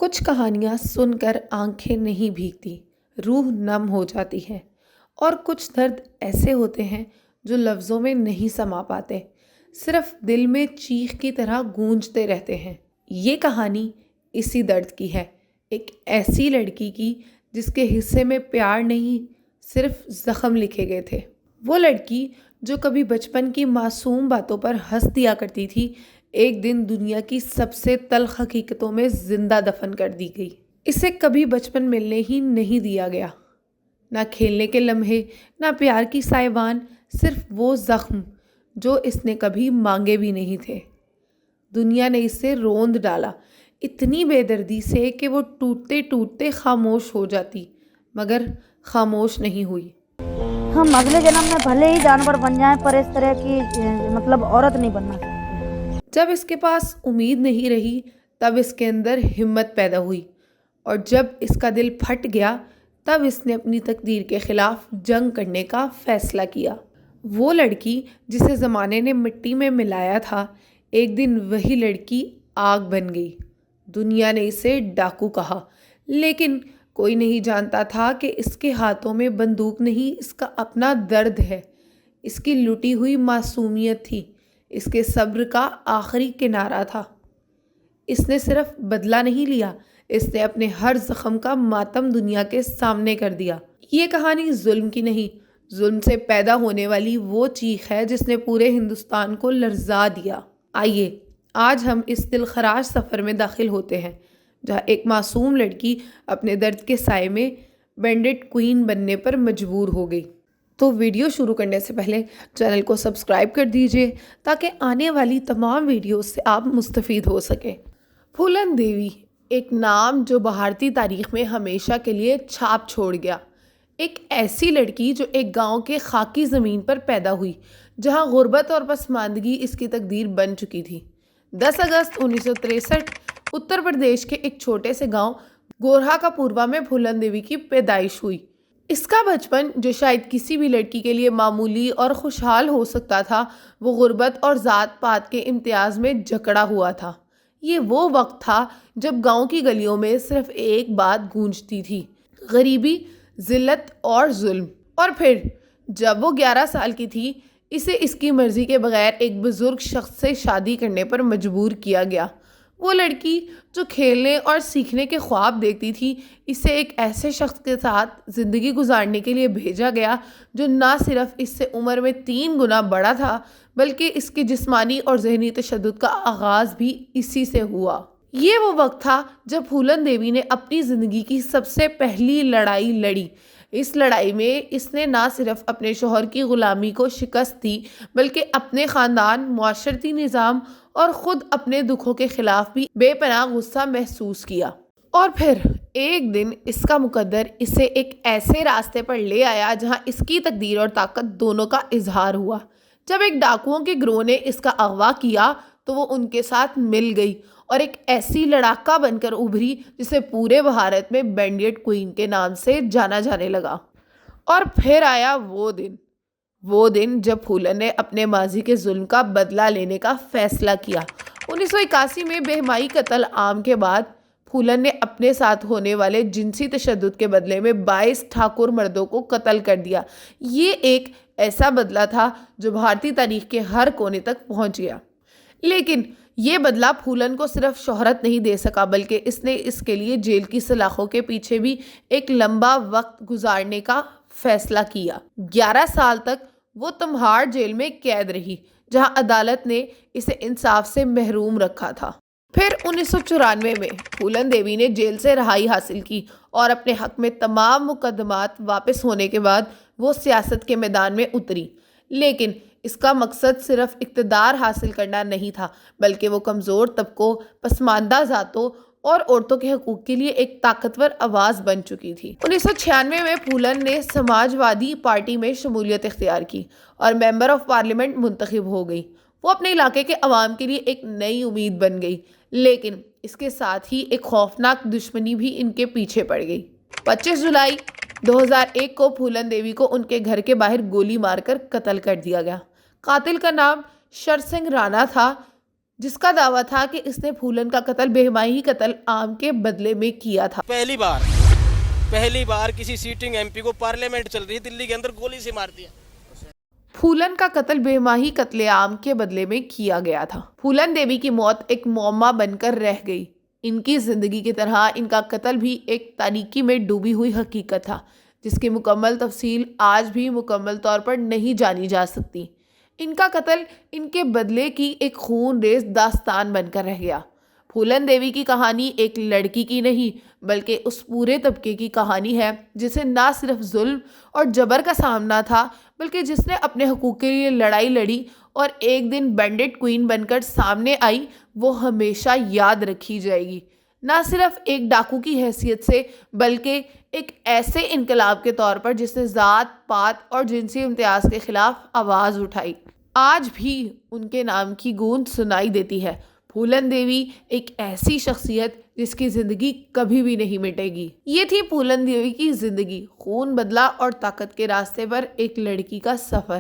کچھ کہانیاں سن کر آنکھیں نہیں بھیگتی، روح نم ہو جاتی ہے، اور کچھ درد ایسے ہوتے ہیں جو لفظوں میں نہیں سما پاتے، صرف دل میں چیخ کی طرح گونجتے رہتے ہیں۔ یہ کہانی اسی درد کی ہے، ایک ایسی لڑکی کی جس کے حصے میں پیار نہیں، صرف زخم لکھے گئے تھے۔ وہ لڑکی جو کبھی بچپن کی معصوم باتوں پر ہنس دیا کرتی تھی، ایک دن دنیا کی سب سے تلخ حقیقتوں میں زندہ دفن کر دی گئی۔ اسے کبھی بچپن ملنے ہی نہیں دیا گیا، نہ کھیلنے کے لمحے، نہ پیار کی سائبان، صرف وہ زخم جو اس نے کبھی مانگے بھی نہیں تھے۔ دنیا نے اسے روند ڈالا، اتنی بے دردی سے کہ وہ ٹوٹتے ٹوٹتے خاموش ہو جاتی، مگر خاموش نہیں ہوئی۔ ہم اگلے جنم میں بھلے ہی جانور بن جائیں پر اس طرح کی عورت نہیں بننا چاہتے۔ جب اس کے پاس امید نہیں رہی تب اس کے اندر ہمت پیدا ہوئی، اور جب اس کا دل پھٹ گیا تب اس نے اپنی تقدیر کے خلاف جنگ کرنے کا فیصلہ کیا۔ وہ لڑکی جسے زمانے نے مٹی میں ملایا تھا، ایک دن وہی لڑکی آگ بن گئی۔ دنیا نے اسے ڈاکو کہا، لیکن کوئی نہیں جانتا تھا کہ اس کے ہاتھوں میں بندوق نہیں، اس کا اپنا درد ہے، اس کی لٹی ہوئی معصومیت تھی، اس کے صبر کا آخری کنارہ تھا۔ اس نے صرف بدلہ نہیں لیا، اس نے اپنے ہر زخم کا ماتم دنیا کے سامنے کر دیا۔ یہ کہانی ظلم کی نہیں، ظلم سے پیدا ہونے والی وہ چیخ ہے جس نے پورے ہندوستان کو لرزا دیا۔ آئیے آج ہم اس دلخراش سفر میں داخل ہوتے ہیں، جہاں ایک معصوم لڑکی اپنے درد کے سائے میں بینڈٹ کوئین بننے پر مجبور ہو گئی۔ تو ویڈیو شروع کرنے سے پہلے چینل کو سبسکرائب کر دیجئے تاکہ آنے والی تمام ویڈیوز سے آپ مستفید ہو سکیں۔ پھولن دیوی، ایک نام جو بھارتی تاریخ میں ہمیشہ کے لیے چھاپ چھوڑ گیا۔ ایک ایسی لڑکی جو ایک گاؤں کے خاکی زمین پر پیدا ہوئی، جہاں غربت اور پسماندگی اس کی تقدیر بن چکی تھی۔ 10 اگست 1963 اتر پردیش کے ایک چھوٹے سے گاؤں گورہا کا پوروا میں پھولن دیوی کی پیدائش ہوئی۔ اس کا بچپن، جو شاید کسی بھی لڑکی کے لیے معمولی اور خوشحال ہو سکتا تھا، وہ غربت اور ذات پات کے امتیاز میں جکڑا ہوا تھا۔ یہ وہ وقت تھا جب گاؤں کی گلیوں میں صرف ایک بات گونجتی تھی: غریبی، ذلت اور ظلم۔ اور پھر جب وہ 11 سال کی تھی، اسے اس کی مرضی کے بغیر ایک بزرگ شخص سے شادی کرنے پر مجبور کیا گیا۔ وہ لڑکی جو کھیلنے اور سیکھنے کے خواب دیکھتی تھی، اسے ایک ایسے شخص کے ساتھ زندگی گزارنے کے لیے بھیجا گیا جو نہ صرف اس سے عمر میں 3 گنا بڑا تھا، بلکہ اس کے جسمانی اور ذہنی تشدد کا آغاز بھی اسی سے ہوا۔ یہ وہ وقت تھا جب پھولن دیوی نے اپنی زندگی کی سب سے پہلی لڑائی لڑی۔ اس لڑائی میں اس نے نہ صرف اپنے شوہر کی غلامی کو شکست دی، بلکہ اپنے خاندان، معاشرتی نظام اور خود اپنے دکھوں کے خلاف بھی بے پناہ غصہ محسوس کیا۔ اور پھر ایک دن اس کا مقدر اسے ایک ایسے راستے پر لے آیا جہاں اس کی تقدیر اور طاقت دونوں کا اظہار ہوا۔ جب ایک ڈاکوؤں کے گروہ نے اس کا اغوا کیا تو وہ ان کے ساتھ مل گئی اور ایک ایسی لڑاکا بن کر ابھری جسے پورے بھارت میں بینڈٹ کوئین کے نام سے جانا جانے لگا۔ اور پھر آیا وہ دن جب پھولن نے اپنے ماضی کے ظلم کا بدلہ لینے کا فیصلہ کیا۔ 1981 میں بہمائی قتل عام کے بعد پھولن نے اپنے ساتھ ہونے والے جنسی تشدد کے بدلے میں 22 ٹھاکر مردوں کو قتل کر دیا۔ یہ ایک ایسا بدلہ تھا جو بھارتی تاریخ کے ہر کونے تک پہنچ گیا۔ لیکن یہ بدلہ پھولن کو صرف شہرت نہیں دے سکا، بلکہ اس نے اس کے لیے جیل کی سلاخوں کے پیچھے بھی ایک لمبا وقت گزارنے کا فیصلہ کیا۔ 11 سال تک وہ تمہاڑ جیل میں قید رہی، جہاں عدالت نے اسے انصاف سے محروم رکھا تھا۔ پھر 1994 میں پھولن دیوی نے جیل سے رہائی حاصل کی اور اپنے حق میں تمام مقدمات واپس ہونے کے بعد وہ سیاست کے میدان میں اتری۔ لیکن اس کا مقصد صرف اقتدار حاصل کرنا نہیں تھا، بلکہ وہ کمزور طبقوں، پسماندہ ذاتوں اور عورتوں کے حقوق کے لیے ایک طاقتور آواز بن چکی تھی۔ 1996 میں پھولن نے سماج وادی پارٹی میں شمولیت اختیار کی اور ممبر آف پارلیمنٹ منتخب ہو گئی۔ وہ اپنے علاقے کے عوام کے لیے ایک نئی امید بن گئی، لیکن اس کے ساتھ ہی ایک خوفناک دشمنی بھی ان کے پیچھے پڑ گئی۔ 25 جولائی 2001 کو پھولن دیوی کو ان کے گھر کے باہر گولی مار کر قتل کر دیا گیا۔ قاتل کا نام شر سنگھ رانا تھا، جس کا دعویٰ تھا کہ اس نے پھولن کا قتل بہمائی قتل عام کے بدلے میں کیا تھا۔ پہلی بار کسی سیٹنگ ایم پی کو پارلیمنٹ چل رہی ہے دلی کے اندر گولی سے مار دیا۔ پھولن کا قتل بہمائی قتل عام کے بدلے میں کیا گیا تھا۔ پھولن دیوی کی موت ایک معمہ بن کر رہ گئی۔ ان کی زندگی کی طرح ان کا قتل بھی ایک تاریکی میں ڈوبی ہوئی حقیقت تھا جس کی مکمل تفصیل آج بھی مکمل طور پر نہیں جانی جا سکتی۔ ان کا قتل ان کے بدلے کی ایک خون ریز داستان بن کر رہ گیا۔ پھولن دیوی کی کہانی ایک لڑکی کی نہیں بلکہ اس پورے طبقے کی کہانی ہے جسے نہ صرف ظلم اور جبر کا سامنا تھا بلکہ جس نے اپنے حقوق کے لیے لڑائی لڑی اور ایک دن بینڈٹ کوئین بن کر سامنے آئی، وہ ہمیشہ یاد رکھی جائے گی، نہ صرف ایک ڈاکو کی حیثیت سے بلکہ ایک ایسے انقلاب کے طور پر جس نے ذات پات اور جنسی امتیاز کے خلاف آواز اٹھائی۔ آج بھی ان کے نام کی گونج سنائی دیتی ہے۔ پھولن دیوی ایک ایسی شخصیت جس کی زندگی کبھی بھی نہیں مٹے گی۔ یہ تھی پھولن دیوی کی زندگی، خون بدلہ اور طاقت کے راستے پر ایک لڑکی کا سفر۔